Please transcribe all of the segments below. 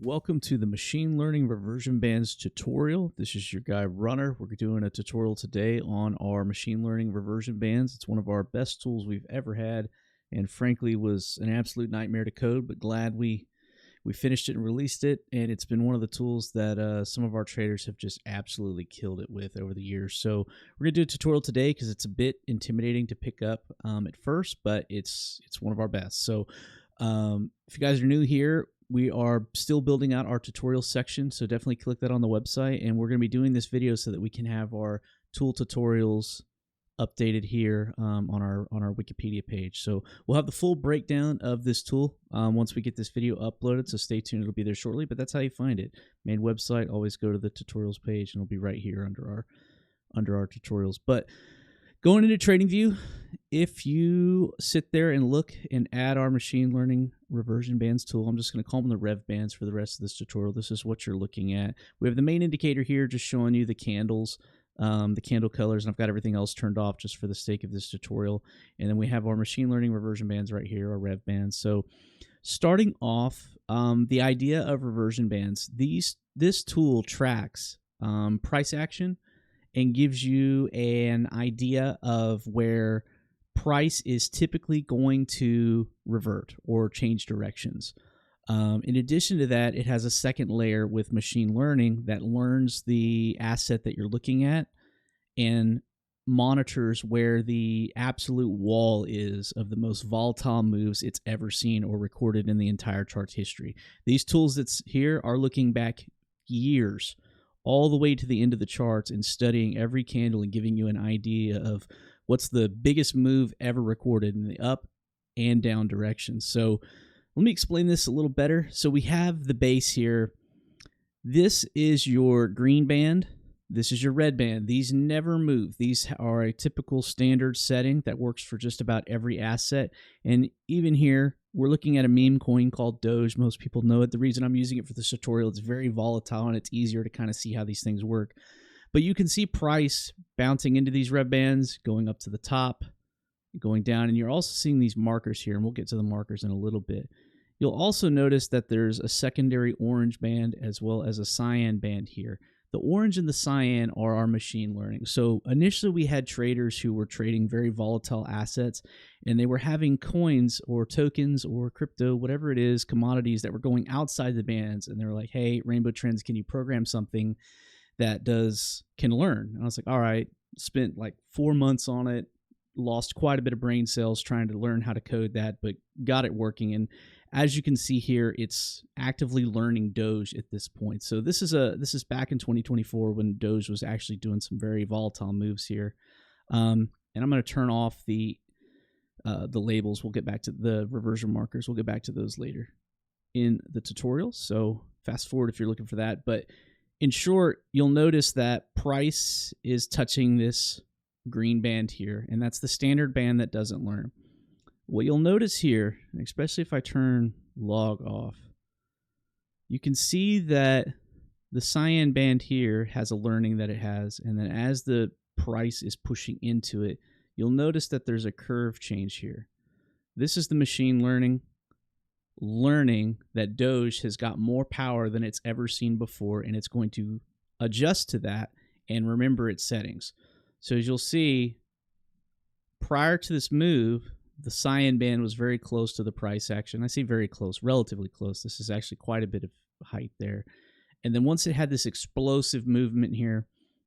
Welcome to the Machine Learning Reversion Bands tutorial. This is your guy Runner. We're doing a tutorial today on our Machine Learning Reversion Bands. It's one of our best tools we've ever had, and frankly was an absolute nightmare to code, but glad we finished it and released it. And it's been one of the tools that some of our traders have just absolutely killed it with over the years. So we're gonna do a tutorial today because it's a bit intimidating to pick up at first, but it's one of our best. So if you guys are new here, we are still building out our tutorial section, so definitely click that on the website, and we're going to be doing this video so that we can have our tool tutorials updated here on our Wikipedia page. So we'll have the full breakdown of this tool once we get this video uploaded, so stay tuned. It'll be there shortly, but that's how you find it. Main website, always go to the tutorials page, and it'll be right here under our tutorials. But going into TradingView, if you sit there and look and add our machine learning reversion bands tool, I'm just going to call them the rev bands for the rest of this tutorial. This is what you're looking at. We have the main indicator here just showing you the candles, the candle colors, and I've got everything else turned off just for the sake of this tutorial. And then we have our machine learning reversion bands right here, our rev bands. So starting off, the idea of reversion bands, this tool tracks price action and gives you an idea of where price is typically going to revert or change directions. In addition to that, it has a second layer with machine learning that learns the asset that you're looking at and monitors where the absolute wall is of the most volatile moves it's ever seen or recorded in the entire chart's history. These tools that's here are looking back years, all the way to the end of the charts and studying every candle and giving you an idea of what's the biggest move ever recorded in the up and down directions. So let me explain this a little better. So we have the base here. This is your green band. This is your red band. These never move. These are a typical standard setting that works for just about every asset. And even here, we're looking at a meme coin called Doge. Most people know it. The reason I'm using it for this tutorial, it's very volatile and it's easier to kind of see how these things work. But you can see price bouncing into these red bands, going up to the top, going down, and you're also seeing these markers here, and we'll get to the markers in a little bit. You'll also notice that there's a secondary orange band as well as a cyan band here. The orange and the cyan are our machine learning. So initially we had traders who were trading very volatile assets, and they were having coins or tokens or crypto, whatever it is, commodities that were going outside the bands, and they were like, hey, Rainbow Trends, can you program something that can learn? And I was like, all right, spent like 4 months on it, lost quite a bit of brain cells trying to learn how to code that, but got it working. And as you can see here, it's actively learning Doge at this point. So this is back in 2024 when Doge was actually doing some very volatile moves here. And I'm going to turn off the labels. We'll get back to the reversion markers. We'll get back to those later in the tutorial. So fast forward if you're looking for that. But in short, you'll notice that price is touching this green band here, and that's the standard band that doesn't learn. What you'll notice here, especially if I turn log off, you can see that the cyan band here has a learning that it has, and then as the price is pushing into it, you'll notice that there's a curve change here. This is the machine learning that Doge has got more power than it's ever seen before, and it's going to adjust to that and remember its settings. So as you'll see, prior to this move, the cyan band was very close to the price action. I say very close, relatively close. This is actually quite a bit of height there. And then once it had this explosive movement here,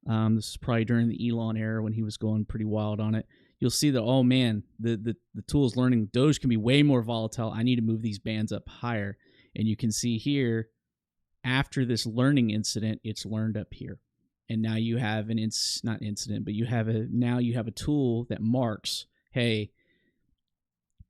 this is probably during the Elon era when he was going pretty wild on it, you'll see that, oh man, the tool is learning Doge can be way more volatile. I need to move these bands up higher. And you can see here, after this learning incident, it's learned up here. And now you have now you have a tool that marks, hey,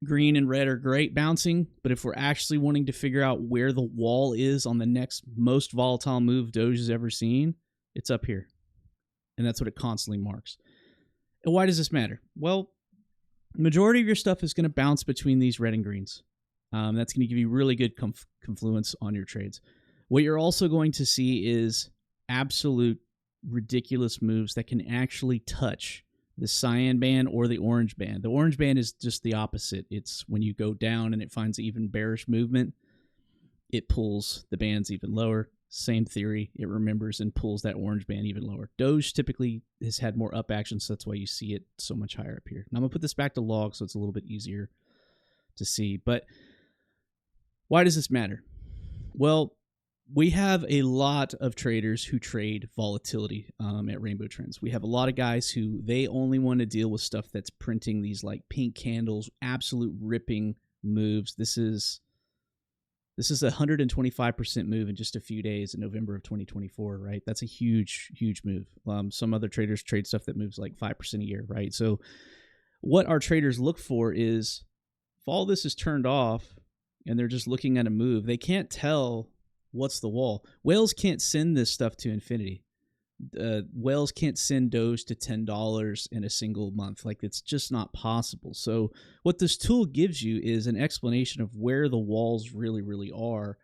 green and red are great bouncing, but if we're actually wanting to figure out where the wall is on the next most volatile move Doge has ever seen, it's up here. And that's what it constantly marks. And why does this matter? Well, the majority of your stuff is going to bounce between these red and greens. That's going to give you really good confluence on your trades. What you're also going to see is absolute ridiculous moves that can actually touch the cyan band or the orange band. The orange band is just the opposite. It's when you go down and it finds even bearish movement. it pulls the bands even lower. Same theory. It remembers and pulls that orange band even lower. Doge typically has had more up action, so that's why you see it so much higher up here. Now I'm going to put this back to log so it's a little bit easier to see. But why does this matter? Well, we have a lot of traders who trade volatility at Rainbow Trends. We have a lot of guys who they only want to deal with stuff that's printing these like pink candles, absolute ripping moves. This is a 125% move in just a few days in November of 2024, right? That's a huge, huge move. Some other traders trade stuff that moves like 5% a year, right? So what our traders look for is if all this is turned off and they're just looking at a move, they can't tell what's the wall. Whales can't send this stuff to infinity. Whales can't send Doge to $10 in a single month. Like, it's just not possible. So what this tool gives you is an explanation of where the walls really, really are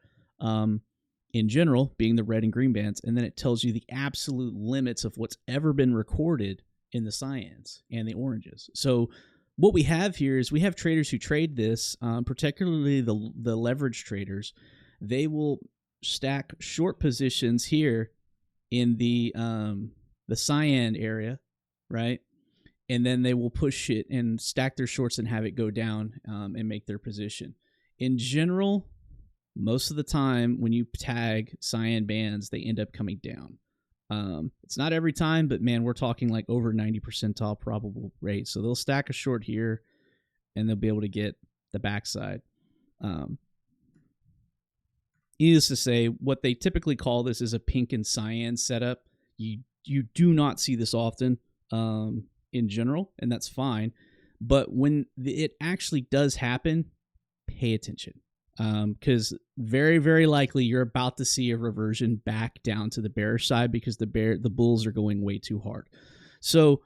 in general, being the red and green bands. And then it tells you the absolute limits of what's ever been recorded in the cyans and the oranges. So what we have here is we have traders who trade this, particularly the leverage traders. They will stack short positions here in the cyan area, right? And then they will push it and stack their shorts and have it go down and make their position. In general, most of the time when you tag cyan bands, they end up coming down. It's not every time, but man, we're talking like over 90 percentile probable rate. So they'll stack a short here and they'll be able to get the backside. Needless to say, what they typically call this is a pink and cyan setup. You do not see this often in general, and that's fine. But when it actually does happen, pay attention. Because very, very likely you're about to see a reversion back down to the bearish side because the bulls are going way too hard. So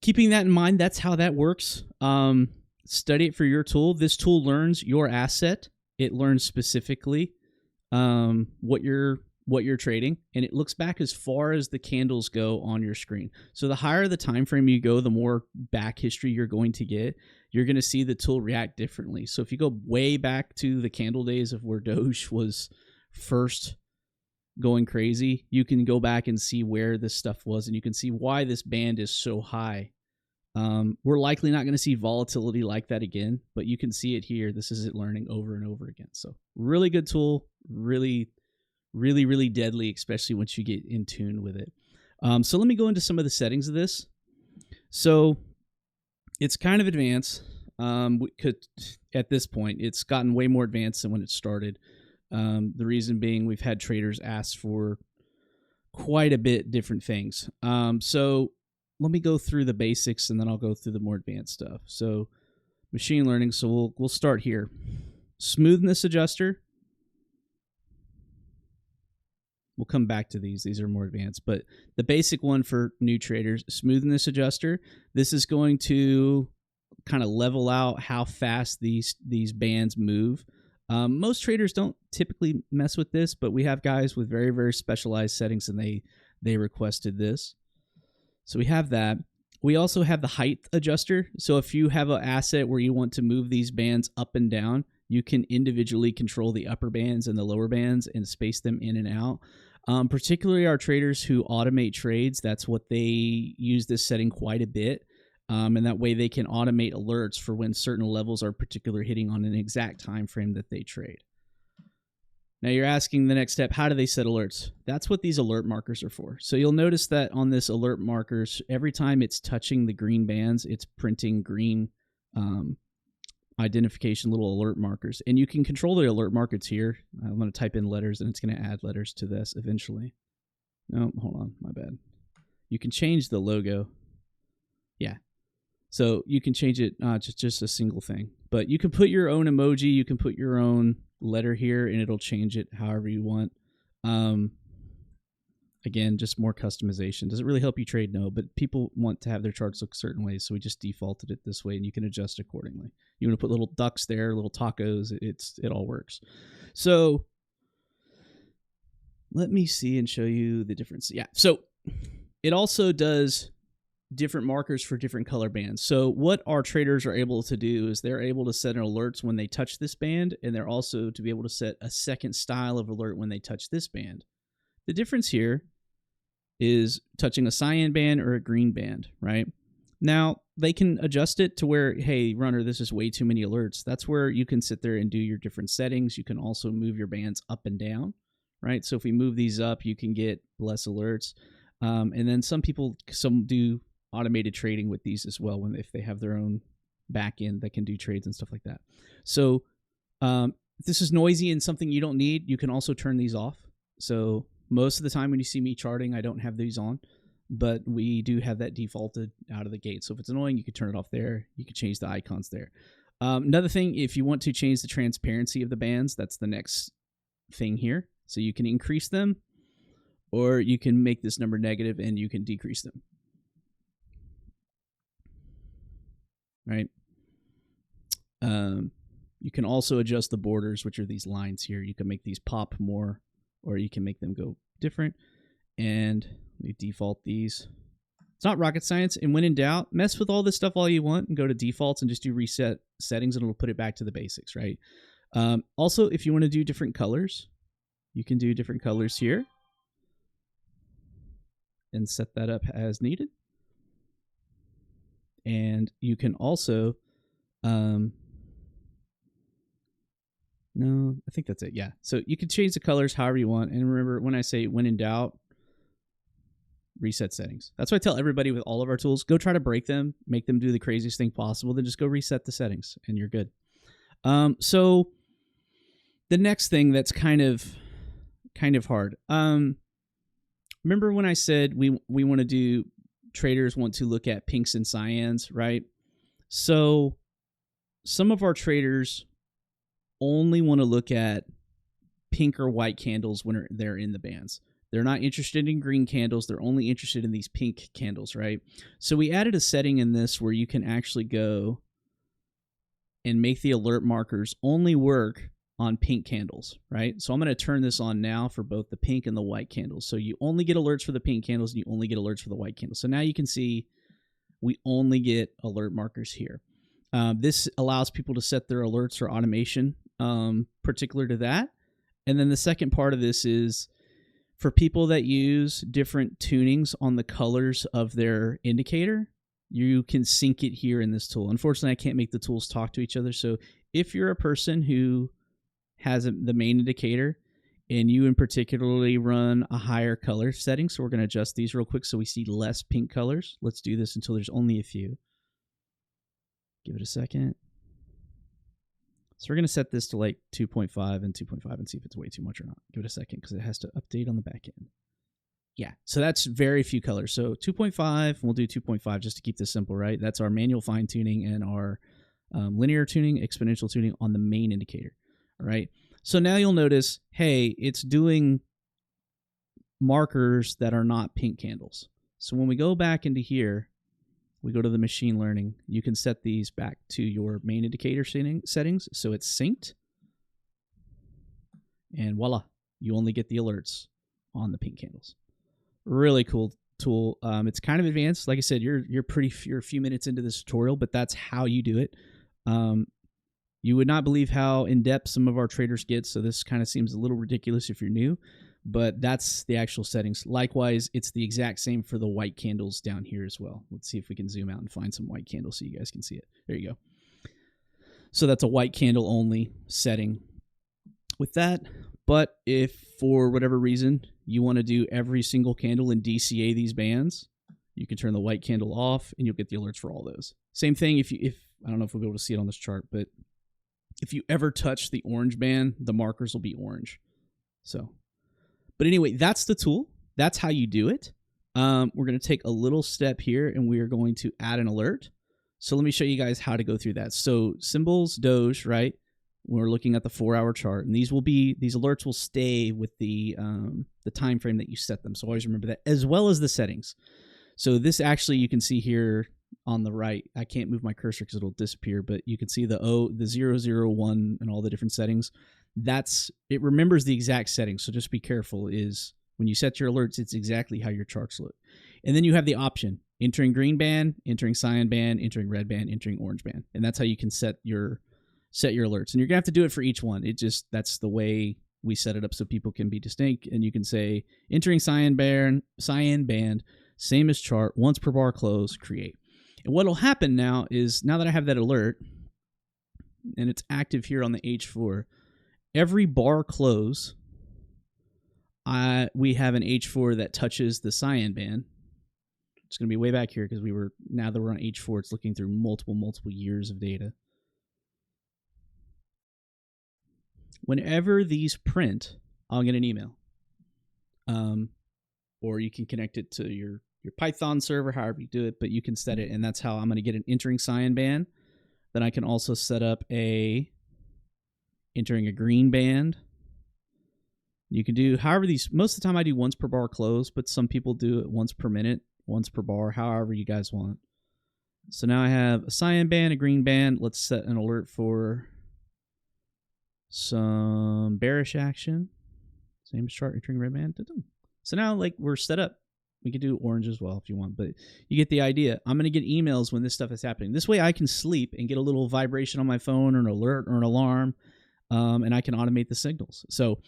keeping that in mind, that's how that works. Study it for your tool. This tool learns your asset. It learns specifically what you're trading, and it looks back as far as the candles go on your screen. So the higher the time frame you go, the more back history you're going to get. You're going to see the tool react differently. So if you go way back to the candle days of where Doge was first going crazy, you can go back and see where this stuff was, and you can see why this band is so high. We're likely not going to see volatility like that again, but you can see it here. This is it learning over and over again. So really good tool, really, really, really deadly, especially once you get in tune with it. So let me go into some of the settings of this. So it's kind of advanced. At this point, it's gotten way more advanced than when it started. The reason being we've had traders ask for quite a bit different things. So let me go through the basics and then I'll go through the more advanced stuff. So machine learning. So we'll start here. Smoothness adjuster. We'll come back to these. These are more advanced, but the basic one for new traders, smoothness adjuster. This is going to kind of level out how fast these bands move. Most traders don't typically mess with this, but we have guys with very, very specialized settings and they requested this. So we have that. We also have the height adjuster. So if you have an asset where you want to move these bands up and down, you can individually control the upper bands and the lower bands and space them in and out. Particularly our traders who automate trades, that's what they use this setting quite a bit. And that way they can automate alerts for when certain levels are particularly hitting on an exact time frame that they trade. Now you're asking the next step, how do they set alerts? That's what these alert markers are for. So you'll notice that on this alert markers, every time it's touching the green bands, it's printing green identification little alert markers. And you can control the alert markers here. I'm going to type in letters and it's going to add letters to this eventually. No, hold on, my bad. You can change the logo. Yeah. So you can change it, just a single thing. But you can put your own emoji, you can put your own letter here, and it'll change it however you want. Again, just more customization. Does it really help you trade? No, but people want to have their charts look certain ways, so we just defaulted it this way, and you can adjust accordingly. You want to put little ducks there, little tacos, it all works. So let me see and show you the difference. Yeah, so it also does different markers for different color bands. So what our traders are able to do is they're able to set alerts when they touch this band, and they're also to be able to set a second style of alert when they touch this band. The difference here is touching a cyan band or a green band, right? Now, they can adjust it to where, hey, runner, this is way too many alerts. That's where you can sit there and do your different settings. You can also move your bands up and down, right? So if we move these up, you can get less alerts. And then some do automated trading with these as well if they have their own back end that can do trades and stuff like that. So if this is noisy and something you don't need, you can also turn these off. So most of the time when you see me charting, I don't have these on, but we do have that defaulted out of the gate. So if it's annoying, you can turn it off there. You can change the icons there. Another thing, if you want to change the transparency of the bands, that's the next thing here. So you can increase them, or you can make this number negative and you can decrease them. Right? You can also adjust the borders, which are these lines here. You can make these pop more, or you can make them go different. And we default these. It's not rocket science. And when in doubt, mess with all this stuff all you want and go to defaults and just do reset settings, and it'll put it back to the basics, right? Also, if you want to do different colors, you can do different colors here and set that up as needed. And you can also, no, I think that's it. Yeah. So you can change the colors however you want. And remember, when I say when in doubt, reset settings. That's what I tell everybody with all of our tools. Go try to break them, make them do the craziest thing possible. Then just go reset the settings and you're good. So the next thing that's kind of hard. Remember when I said we want to do, traders want to look at pinks and cyans, right? So some of our traders only want to look at pink or white candles when they're in the bands. They're not interested in green candles. They're only interested in these pink candles, right? So we added a setting in this where you can actually go and make the alert markers only work on pink candles, right? So I'm going to turn this on now for both the pink and the white candles. So you only get alerts for the pink candles and you only get alerts for the white candles. So now you can see we only get alert markers here. This allows people to set their alerts or automation particular to that. And then the second part of this is for people that use different tunings on the colors of their indicator, you can sync it here in this tool. Unfortunately, I can't make the tools talk to each other. So if you're a person who has the main indicator and you in particularly run a higher color setting, so we're going to adjust these real quick so we see less pink colors. Let's do this until there's only a few. Give it a second. So we're going to set this to like 2.5 and 2.5 and see if it's way too much or not. Give it a second because it has to update on the back end. Yeah, so that's very few colors. So 2.5, we'll do 2.5 just to keep this simple, right? That's our manual fine tuning and our linear tuning, exponential tuning on the main indicator, all right? So now you'll notice, hey, it's doing markers that are not pink candles. So when we go back into here, we go to the machine learning, you can set these back to your main indicator settings so it's synced. And voila, you only get the alerts on the pink candles. Really cool tool. It's kind of advanced. Like I said, you're a few minutes into this tutorial, but that's how you do it. You would not believe how in-depth some of our traders get, so this kind of seems a little ridiculous if you're new, but that's the actual settings. Likewise, it's the exact same for the white candles down here as well. Let's see if we can zoom out and find some white candles so you guys can see it. There you go. So that's a white candle only setting with that. But if for whatever reason you want to do every single candle and DCA these bands, you can turn the white candle off and you'll get the alerts for all those. Same thing if I don't know if we'll be able to see it on this chart, but if you ever touch the orange band, the markers will be orange. So, but anyway, that's the tool. That's how you do it. We're going to take a little step here and we are going to add an alert. So let me show you guys how to go through that. So symbols, Doge, right? We're looking at the 4-hour chart, and these alerts will stay with the time frame that you set them. So always remember that, as well as the settings. So this actually, you can see here on the right, I can't move my cursor because it'll disappear, but you can see the 0, 1, and all the different settings. It remembers the exact settings. So just be careful is when you set your alerts, it's exactly how your charts look. And then you have the option. entering green band, entering cyan band, entering red band, entering orange band. And that's how you can set your alerts. And you're gonna have to do it for each one. That's the way we set it up so people can be distinct. And you can say entering cyan band, same as chart, once per bar close, create. And what'll happen now is, now that I have that alert and it's active here on the H4, every bar close, we have an H4 that touches the cyan band. It's going to be way back here because now that we're on H4, it's looking through multiple years of data. Whenever these print, I'll get an email. Or you can connect it to your Python server, however you do it, but you can set it, and that's how I'm going to get an entering cyan band. Then I can also set up entering a green band. You can do however these, most of the time I do once per bar close, but some people do it once per minute, once per bar, however you guys want. So now I have a cyan band, a green band. Let's set an alert for some bearish action. Same as chart, entering red band. So now, like, we're set up. We could do orange as well if you want, but you get the idea. I'm going to get emails when this stuff is happening. This way I can sleep and get a little vibration on my phone or an alert or an alarm, and I can automate the signals. So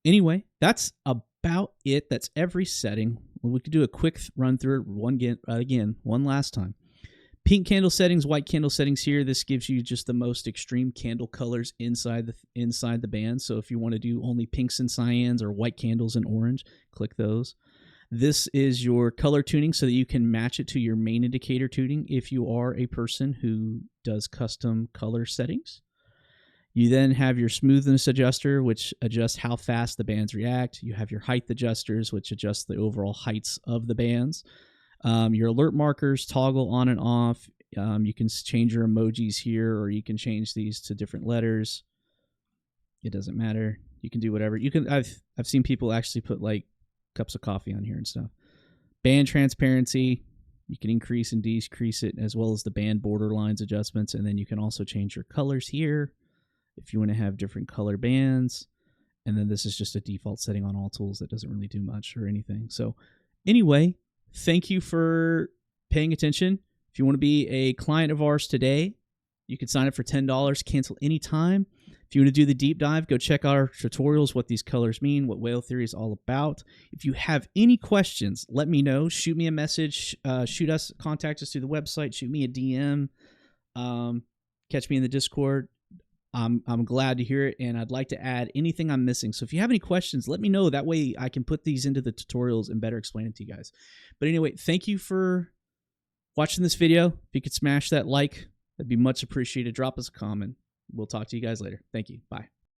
anyway, that's about it. That's every setting. We could do a quick run through it one last time. Pink candle settings, white candle settings here. This gives you just the most extreme candle colors inside the band. So if you want to do only pinks and cyans or white candles and orange, click those. This is your color tuning so that you can match it to your main indicator tuning if you are a person who does custom color settings. You then have your smoothness adjuster, which adjusts how fast the bands react. You have your height adjusters, which adjust the overall heights of the bands. Your alert markers toggle on and off. You can change your emojis here, or you can change these to different letters. It doesn't matter. You can do whatever. You can. I've seen people actually put like cups of coffee on here and stuff. Band transparency, you can increase and decrease it, as well as the band border lines adjustments. And then you can also change your colors here if you want to have different color bands. And then this is just a default setting on all tools that doesn't really do much or anything. So anyway, thank you for paying attention. If you want to be a client of ours today, you can sign up for $10, cancel anytime. If you want to do the deep dive, go check out our tutorials, what these colors mean, what whale theory is all about. If you have any questions, let me know. Shoot me a message. Contact us through the website. Shoot me a DM. Catch me in the Discord. I'm glad to hear it, and I'd like to add anything I'm missing. So if you have any questions, let me know. That way I can put these into the tutorials and better explain it to you guys. But anyway, thank you for watching this video. If you could smash that like, that'd be much appreciated. Drop us a comment. We'll talk to you guys later. Thank you. Bye.